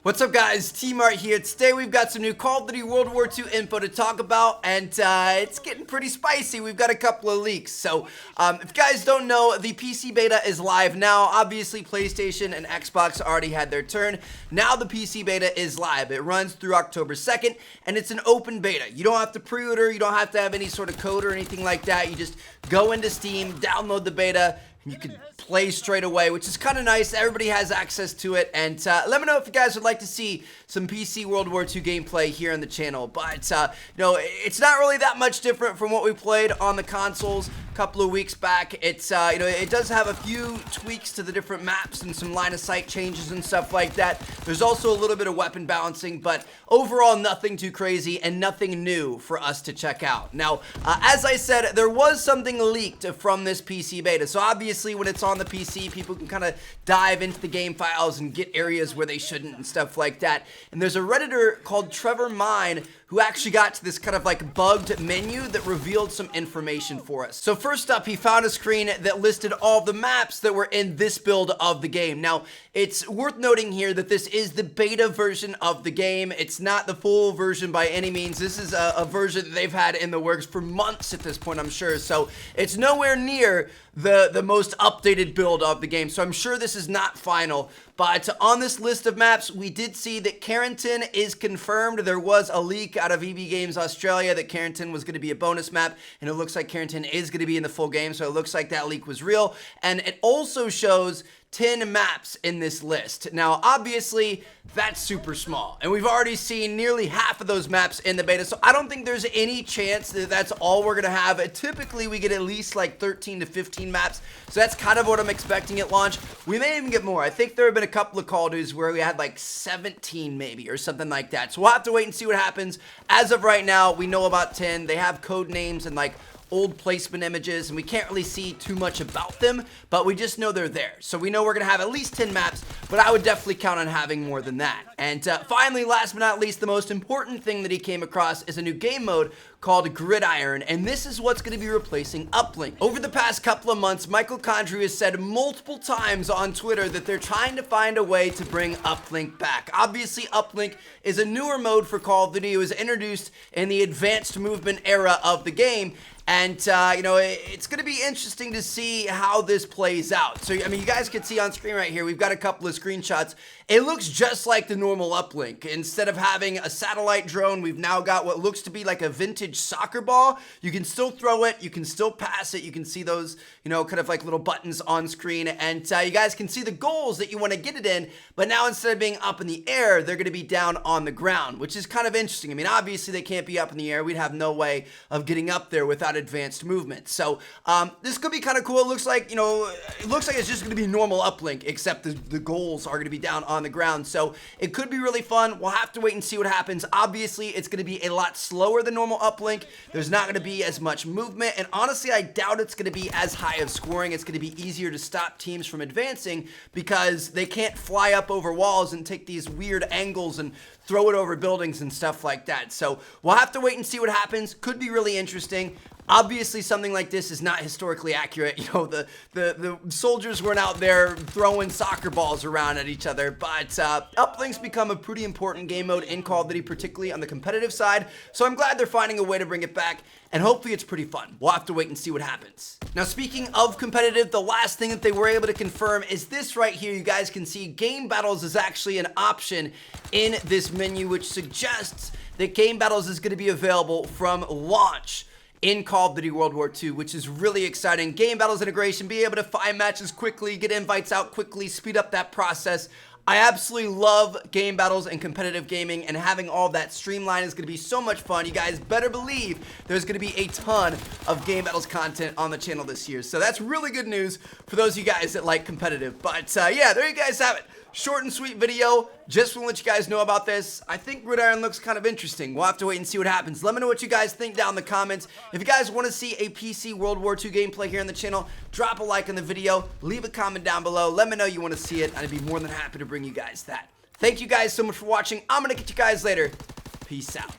What's up guys, T-Mart here. Today we've got some new Call of Duty World War II info to talk about, and it's getting pretty spicy. We've got a couple of leaks. So if you guys don't know, the PC beta is live now. Obviously PlayStation and Xbox already had their turn. Now the PC beta is live. It runs through October 2nd, and it's an open beta. You don't have to pre-order, you don't have to have any sort of code or anything like that. You just go into Steam, download the beta, you can play straight away, which is kind of nice. Everybody has access to it, and let me know if you guys would like to see some PC World War II gameplay here on the channel. But you know, it's not really that much different from what we played on the consoles a couple of weeks back. It's you know, it does have a few tweaks to the different maps and some line of sight changes and stuff like that. There's also a little bit of weapon balancing, but overall nothing too crazy and nothing new for us to check out. Now, as I said, there was something leaked from this PC beta, so obviously when it's on the PC, people can kind of dive into the game files and get areas where they shouldn't and stuff like that. And there's a Redditor called Trevor Mine who actually got to this kind of like bugged menu that revealed some information for us. So first up, he found a screen that listed all the maps that were in this build of the game. Now, it's worth noting here that this is the beta version of the game. It's not the full version by any means. This is a version that they've had in the works for months at this point, I'm sure. So it's nowhere near the most updated build of the game. So I'm sure this is not final. But on this list of maps, we did see that Carrington is confirmed. There was a leak out of EB Games Australia that Carrington was going to be a bonus map, and it looks like Carrington is going to be in the full game, so it looks like that leak was real. And it also shows 10 maps in this list. Now, obviously, that's super small, and we've already seen nearly half of those maps in the beta, so I don't think there's any chance that that's all we're gonna have. Typically, we get at least like 13 to 15 maps, so that's kind of what I'm expecting at launch. We may even get more. I think there have been a couple of Call of Duties where we had like 17 maybe, or something like that, so we'll have to wait and see what happens. As of right now, we know about 10. They have code names and like old placement images, and we can't really see too much about them, but we just know they're there. So we know we're gonna have at least 10 maps, but I would definitely count on having more than that. And finally, last but not least, the most important thing that he came across is a new game mode called Gridiron, and this is what's going to be replacing Uplink. Over the past couple of months, Michael Condrey has said multiple times on Twitter that they're trying to find a way to bring Uplink back. Obviously, Uplink is a newer mode for Call of Duty. It was introduced in the advanced movement era of the game, and you know, it's going to be interesting to see how this plays out. So, I mean, you guys can see on screen right here, we've got a couple of screenshots. It looks just like the normal Uplink. Instead of having a satellite drone, we've now got what looks to be like a vintage soccer ball. You can still throw it, you can still pass it, you can see those, you know, kind of like little buttons on screen, and you guys can see the goals that you want to get it in, but now instead of being up in the air, they're going to be down on the ground, which is kind of interesting. I mean, obviously they can't be up in the air. We'd have no way of getting up there without advanced movement. So this could be kind of cool. It looks like, you know, it looks like it's just going to be normal Uplink, except the goals are going to be down on the ground. So it could be really fun. We'll have to wait and see what happens. Obviously, it's going to be a lot slower than normal Uplink. There's not going to be as much movement, and honestly, I doubt it's going to be as high of scoring. It's going to be easier to stop teams from advancing because they can't fly up over walls and take these weird angles and throw it over buildings and stuff like that. So we'll have to wait and see what happens. Could be really interesting. Obviously, something like this is not historically accurate. You know, the soldiers weren't out there throwing soccer balls around at each other, but Uplink's become a pretty important game mode in Call of Duty, particularly on the competitive side, so I'm glad they're finding a way to bring it back, and hopefully it's pretty fun. We'll have to wait and see what happens. Now, speaking of competitive, the last thing that they were able to confirm is this right here. You guys can see Game Battles is actually an option in this menu, which suggests that Game Battles is going to be available from launch in Call of Duty World War II, which is really exciting. Game Battles integration, be able to find matches quickly, get invites out quickly, speed up that process. I absolutely love game battles and competitive gaming, and having all that streamlined is going to be so much fun. You guys better believe there's going to be a ton of game battles content on the channel this year. So that's really good news for those of you guys that like competitive. But yeah, there you guys have it. Short and sweet video. Just want to let you guys know about this. I think Gridiron looks kind of interesting. We'll have to wait and see what happens. Let me know what you guys think down in the comments. If you guys want to see a PC World War II gameplay here on the channel, drop a like on the video, leave a comment down below, let me know you want to see it, and I'd be more than happy to bring you guys that. Thank you guys so much for watching. I'm going to catch you guys later. Peace out.